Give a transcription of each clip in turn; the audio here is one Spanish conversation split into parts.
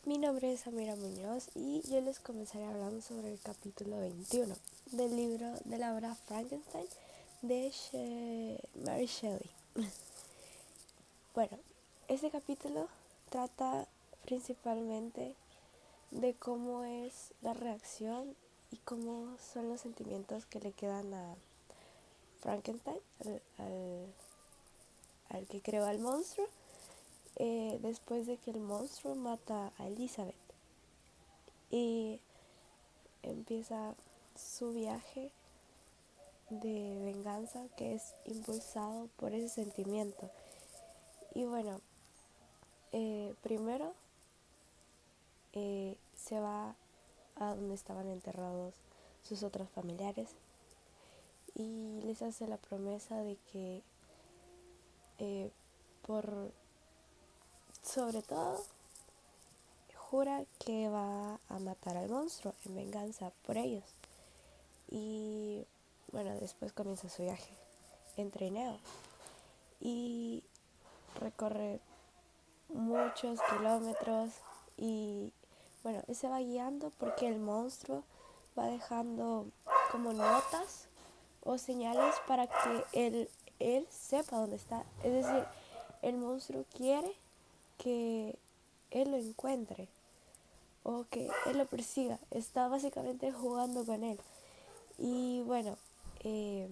Mi nombre es Amira Muñoz y yo les comenzaré hablando sobre el capítulo 21 del libro de la obra Frankenstein de Mary Shelley. Bueno, este capítulo trata principalmente de cómo es la reacción y cómo son los sentimientos que le quedan a Frankenstein, al que creó al monstruo, después de que el monstruo mata a Elizabeth. Y empieza su viaje de venganza que es impulsado por ese sentimiento. Y bueno, primero se va a donde estaban enterrados sus otros familiares y les hace la promesa de que por sobre todo jura que va a matar al monstruo en venganza por ellos. Y bueno, después comienza su viaje en trineo y recorre muchos kilómetros y bueno, él se va guiando porque el monstruo va dejando como notas o señales para que él sepa dónde está. Es decir, el monstruo quiere que él lo encuentre o que él lo persiga. Está básicamente jugando con él. Y bueno, eh,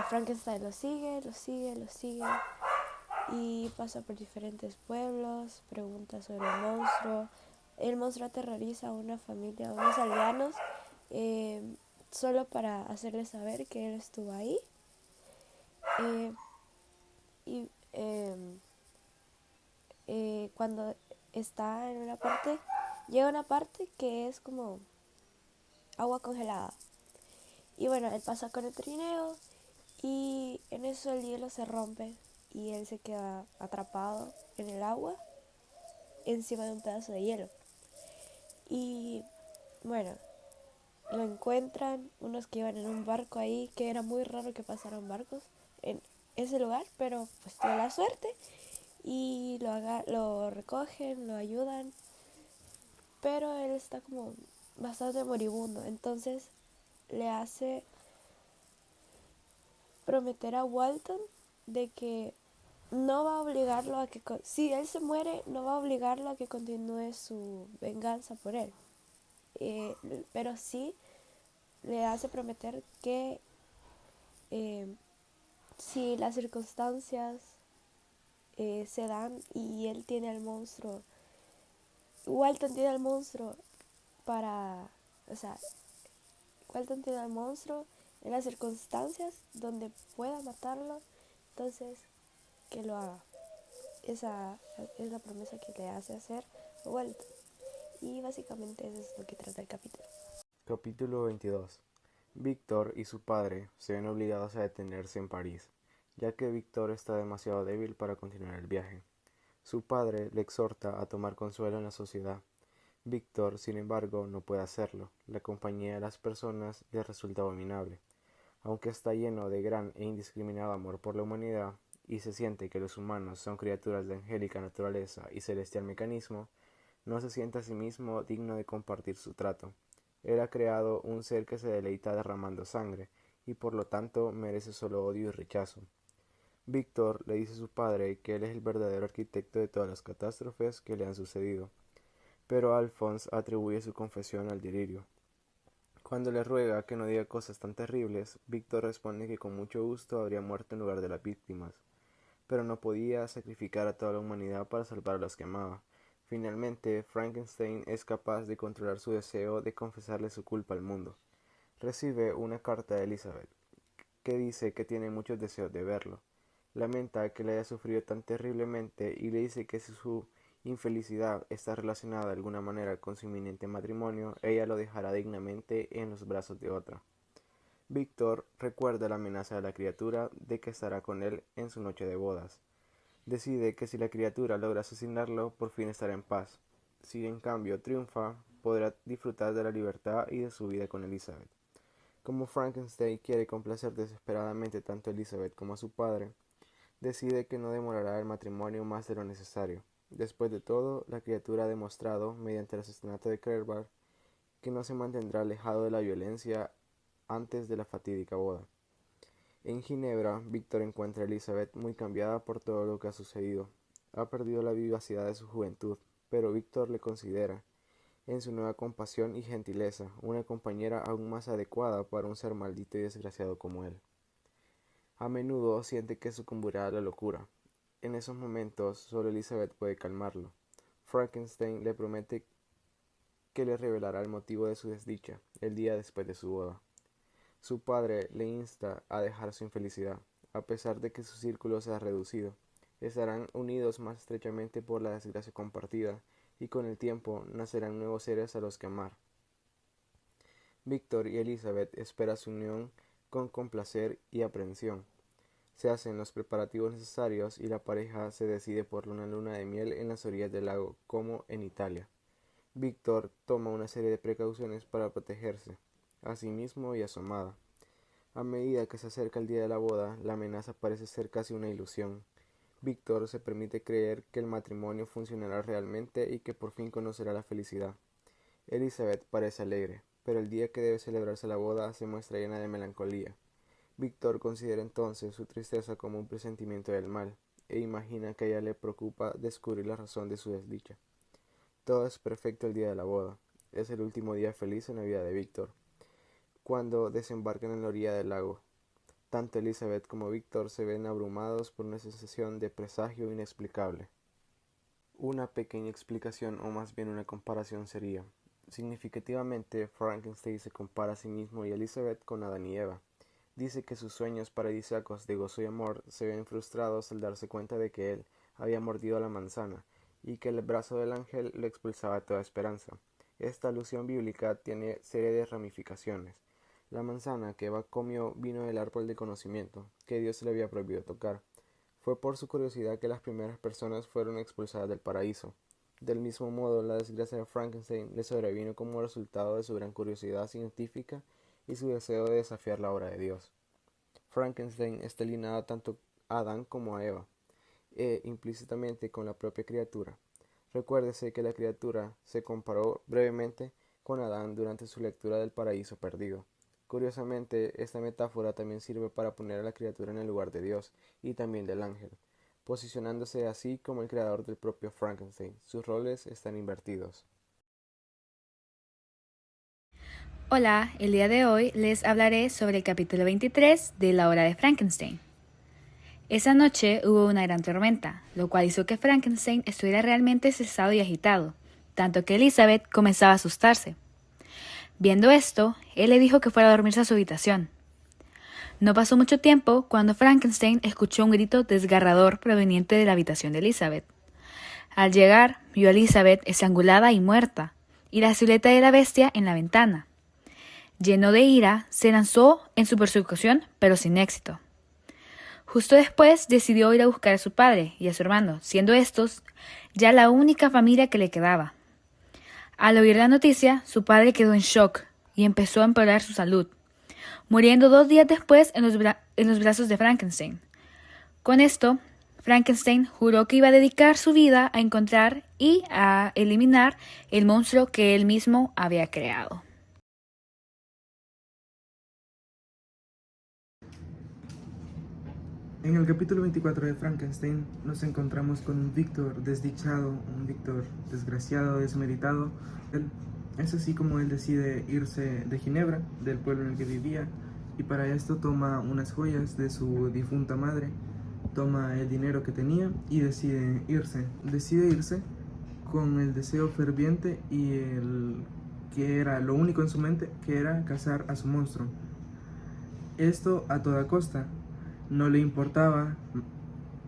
Frankenstein lo sigue y pasa por diferentes pueblos, pregunta sobre el monstruo. El monstruo aterroriza a una familia, a unos aldeanos, eh, solo para hacerles saber que él estuvo ahí. Eh, y cuando está en una parte, llega a una parte que es como agua congelada. Y bueno, él pasa con el trineo y en eso el hielo se rompe y él se queda atrapado en el agua encima de un pedazo de hielo. Y bueno, lo encuentran unos que iban en un barco ahí, que era muy raro que pasaran barcos en ese lugar, pero pues tuvo la suerte y lo recogen, lo ayudan, pero él está como bastante moribundo, entonces le hace prometer a Walton de que no va a obligarlo a que, si él se muere, no va a obligarlo a que continúe su venganza por él, eh, pero sí le hace prometer que eh, si las circunstancias se dan y él tiene al monstruo, Walton tiene al monstruo para, o sea, Walton tiene al monstruo en las circunstancias donde pueda matarlo, entonces que lo haga. Esa es la promesa que le hace hacer Walton. Y básicamente eso es lo que trata el capítulo. Capítulo 22. Víctor y su padre se ven obligados a detenerse en París, ya que Víctor está demasiado débil para continuar el viaje. Su padre le exhorta a tomar consuelo en la sociedad. Víctor, sin embargo, no puede hacerlo. La compañía de las personas le resulta abominable. Aunque está lleno de gran e indiscriminado amor por la humanidad, y se siente que los humanos son criaturas de angélica naturaleza y celestial mecanismo, no se siente a sí mismo digno de compartir su trato. Él ha creado un ser que se deleita derramando sangre, y por lo tanto merece solo odio y rechazo. Víctor le dice a su padre que él es el verdadero arquitecto de todas las catástrofes que le han sucedido, pero Alphonse atribuye su confesión al delirio. Cuando le ruega que no diga cosas tan terribles, Víctor responde que con mucho gusto habría muerto en lugar de las víctimas, pero no podía sacrificar a toda la humanidad para salvar a los que amaba. Finalmente, Frankenstein es capaz de controlar su deseo de confesarle su culpa al mundo. Recibe una carta de Elizabeth, que dice que tiene muchos deseos de verlo. Lamenta que le haya sufrido tan terriblemente y le dice que si su infelicidad está relacionada de alguna manera con su inminente matrimonio, ella lo dejará dignamente en los brazos de otra. Víctor recuerda la amenaza de la criatura de que estará con él en su noche de bodas. Decide que si la criatura logra asesinarlo, por fin estará en paz. Si en cambio triunfa, podrá disfrutar de la libertad y de su vida con Elizabeth. Como Frankenstein quiere complacer desesperadamente tanto a Elizabeth como a su padre, decide que no demorará el matrimonio más de lo necesario. Después de todo, la criatura ha demostrado, mediante el asesinato de Clerval, que no se mantendrá alejado de la violencia antes de la fatídica boda. En Ginebra, Víctor encuentra a Elizabeth muy cambiada por todo lo que ha sucedido. Ha perdido la vivacidad de su juventud, pero Víctor le considera, en su nueva compasión y gentileza, una compañera aún más adecuada para un ser maldito y desgraciado como él. A menudo siente que sucumbirá a la locura. En esos momentos, solo Elizabeth puede calmarlo. Frankenstein le promete que le revelará el motivo de su desdicha el día después de su boda. Su padre le insta a dejar su infelicidad, a pesar de que su círculo se ha reducido. Estarán unidos más estrechamente por la desgracia compartida, y con el tiempo nacerán nuevos seres a los que amar. Víctor y Elizabeth esperan su unión con complacer y aprensión. Se hacen los preparativos necesarios y la pareja se decide por una luna de miel en las orillas del lago, como en Italia. Víctor toma una serie de precauciones para protegerse, a sí mismo y a su amada. A medida que se acerca el día de la boda, la amenaza parece ser casi una ilusión. Víctor se permite creer que el matrimonio funcionará realmente y que por fin conocerá la felicidad. Elizabeth parece alegre, pero el día que debe celebrarse la boda se muestra llena de melancolía. Víctor considera entonces su tristeza como un presentimiento del mal, e imagina que a ella le preocupa descubrir la razón de su desdicha. Todo es perfecto el día de la boda. Es el último día feliz en la vida de Víctor, cuando desembarcan en la orilla del lago. Tanto Elizabeth como Víctor se ven abrumados por una sensación de presagio inexplicable. Una pequeña explicación, o más bien una comparación, sería: significativamente, Frankenstein se compara a sí mismo y a Elizabeth con Adán y Eva. Dice que sus sueños paradisíacos de gozo y amor se ven frustrados al darse cuenta de que él había mordido la manzana, y que el brazo del ángel lo expulsaba toda esperanza. Esta alusión bíblica tiene serie de ramificaciones. La manzana que Eva comió vino del árbol de conocimiento, que Dios le había prohibido tocar. Fue por su curiosidad que las primeras personas fueron expulsadas del paraíso. Del mismo modo, la desgracia de Frankenstein le sobrevino como resultado de su gran curiosidad científica y su deseo de desafiar la obra de Dios. Frankenstein está alineado tanto a Adán como a Eva, e implícitamente con la propia criatura. Recuérdese que la criatura se comparó brevemente con Adán durante su lectura del Paraíso Perdido. Curiosamente, esta metáfora también sirve para poner a la criatura en el lugar de Dios y también del ángel, posicionándose así como el creador del propio Frankenstein. Sus roles están invertidos. Hola, el día de hoy les hablaré sobre el capítulo 23 de La Hora de Frankenstein. Esa noche hubo una gran tormenta, lo cual hizo que Frankenstein estuviera realmente cesado y agitado, tanto que Elizabeth comenzaba a asustarse. Viendo esto, él le dijo que fuera a dormirse a su habitación. No pasó mucho tiempo cuando Frankenstein escuchó un grito desgarrador proveniente de la habitación de Elizabeth. Al llegar, vio a Elizabeth estrangulada y muerta, y la silueta de la bestia en la ventana. Lleno de ira, se lanzó en su persecución, pero sin éxito. Justo después decidió ir a buscar a su padre y a su hermano, siendo estos ya la única familia que le quedaba. Al oír la noticia, su padre quedó en shock y empezó a empeorar su salud, muriendo 2 días después en los brazos de Frankenstein. Con esto, Frankenstein juró que iba a dedicar su vida a encontrar y a eliminar el monstruo que él mismo había creado. En el capítulo 24 de Frankenstein nos encontramos con un Víctor desdichado, un Víctor desgraciado, desmeritado. Es así como él decide irse de Ginebra, del pueblo en el que vivía, y para esto toma unas joyas de su difunta madre, toma el dinero que tenía y decide irse. Decide irse con el deseo ferviente y el que era lo único en su mente, que era cazar a su monstruo. Esto a toda costa. No le importaba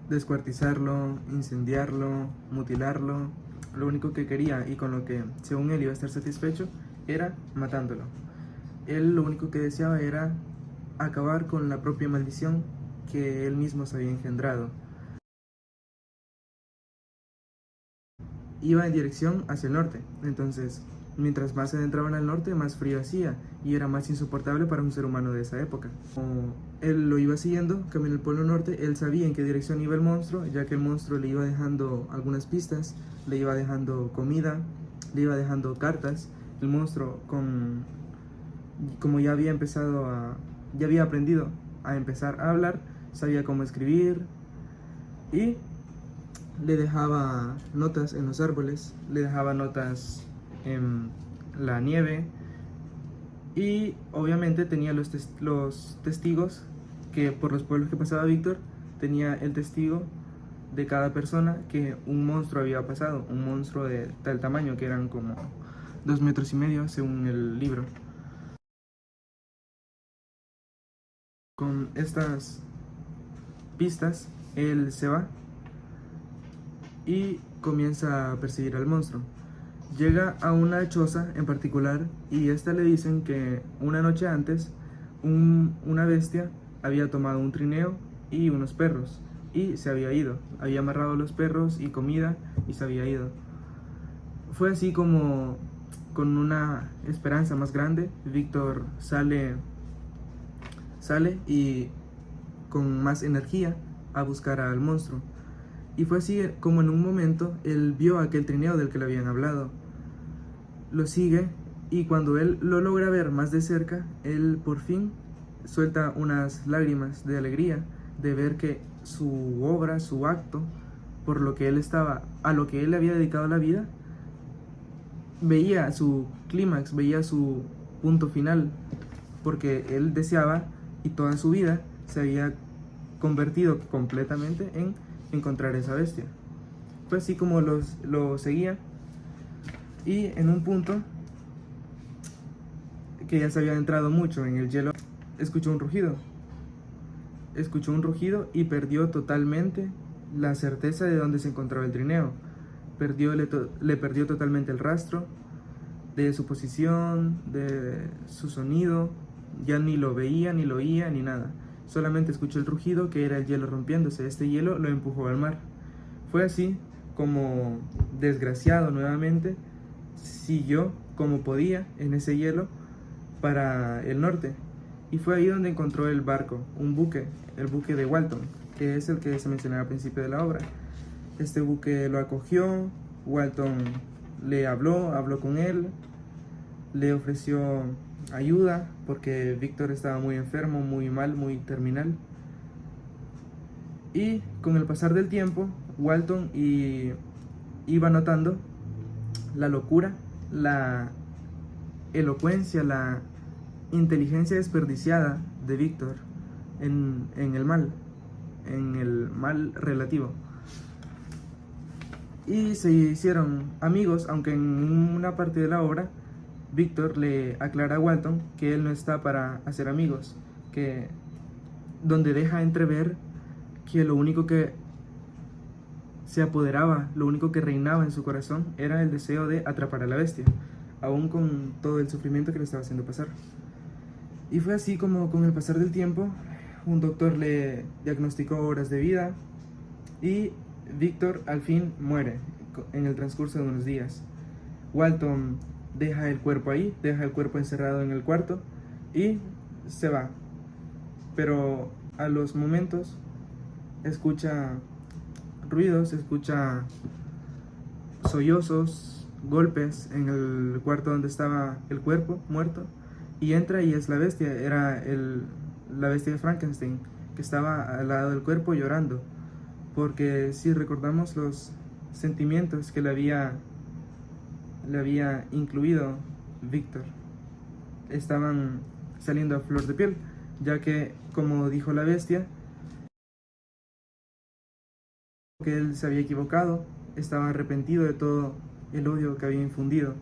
descuartizarlo, incendiarlo, mutilarlo. Lo único que quería, y con lo que según él iba a estar satisfecho, era matándolo. Él lo único que deseaba era acabar con la propia maldición que él mismo se había engendrado. Iba en dirección hacia el norte, entonces mientras más se adentraban al norte, más frío hacía y era más insoportable para un ser humano de esa época. Como él lo iba siguiendo, camino al Polo Norte, él sabía en qué dirección iba el monstruo, ya que el monstruo le iba dejando algunas pistas, le iba dejando comida, le iba dejando cartas. El monstruo, como ya había aprendido a empezar a hablar, sabía cómo escribir y le dejaba notas en los árboles, le dejaba notas en la nieve y obviamente tenía los testigos que por los pueblos que pasaba Víctor, tenía el testigo de cada persona que un monstruo había pasado, un monstruo de tal tamaño que eran como 2,5 metros según el libro. Con estas pistas, él se va y comienza a perseguir al monstruo. Llega a una choza en particular y esta le dicen que una noche antes una bestia había tomado un trineo y unos perros y se había ido. Había amarrado los perros y comida y se había ido. Fue así como, con una esperanza más grande, Víctor sale y con más energía a buscar al monstruo. Y fue así como en un momento él vio aquel trineo del que le habían hablado. Lo sigue y cuando él lo logra ver más de cerca, él por fin suelta unas lágrimas de alegría de ver que su obra, su acto, por lo que él estaba, a lo que él le había dedicado la vida, veía su clímax, veía su punto final, porque él deseaba y toda su vida se había convertido completamente en encontrar esa bestia. Fue así como lo seguía y en un punto que ya se había adentrado mucho en el hielo, escuchó un rugido y perdió totalmente la certeza de dónde se encontraba el trineo. Le perdió totalmente el rastro de su posición, de su sonido. Ya ni lo veía, ni lo oía, ni nada. Solamente escuchó el rugido, que era el hielo rompiéndose. Este hielo lo empujó al mar. Fue así como, desgraciado nuevamente, siguió como podía en ese hielo para el norte. Y fue ahí donde encontró el barco, un buque, el buque de Walton, que es el que se mencionaba al principio de la obra. Este buque lo acogió, Walton le habló con él, le ofreció ayuda porque Víctor estaba muy enfermo, muy mal, muy terminal. Y con el pasar del tiempo, Walton iba notando la locura, la elocuencia, la inteligencia desperdiciada de Víctor en el mal relativo. Y se hicieron amigos, aunque en una parte de la obra Víctor le aclara a Walton que él no está para hacer amigos, que donde deja entrever que lo único que se apoderaba, lo único que reinaba en su corazón era el deseo de atrapar a la bestia, aún con todo el sufrimiento que le estaba haciendo pasar. Y fue así como con el pasar del tiempo, un doctor le diagnosticó horas de vida y Víctor al fin muere en el transcurso de unos días. Walton deja el cuerpo ahí, deja el cuerpo encerrado en el cuarto y se va. Pero a los momentos escucha ruidos, escucha sollozos, golpes en el cuarto donde estaba el cuerpo muerto y entra y es la bestia, era la bestia de Frankenstein que estaba al lado del cuerpo llorando, porque si recordamos los sentimientos que le había incluido Víctor estaban saliendo a flor de piel, ya que, como dijo la bestia, que él se había equivocado, estaba arrepentido de todo el odio que había infundido.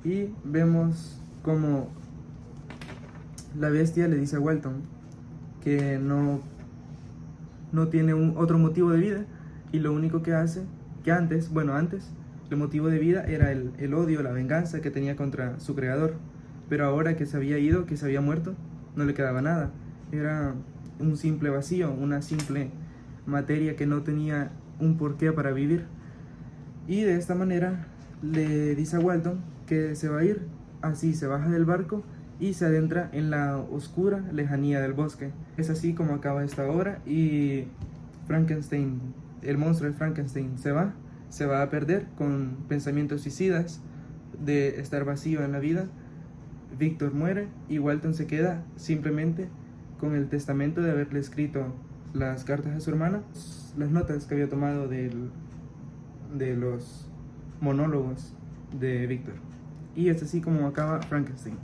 Y vemos como la bestia le dice a Walton que no tiene otro motivo de vida y lo único que hace, que antes el motivo de vida era el odio, la venganza que tenía contra su creador, pero ahora que se había ido, que se había muerto, no le quedaba nada, era un simple vacío, una simple materia que no tenía un porqué para vivir. Y de esta manera le dice a Walton que se va a ir. Así se baja del barco y se adentra en la oscura lejanía del bosque. Es así como acaba esta obra y Frankenstein, el monstruo de Frankenstein, se va a perder con pensamientos suicidas de estar vacío en la vida. Víctor muere y Walton se queda simplemente con el testamento de haberle escrito las cartas a su hermana, las notas que había tomado de los monólogos de Víctor. Y es así como acaba Frankenstein.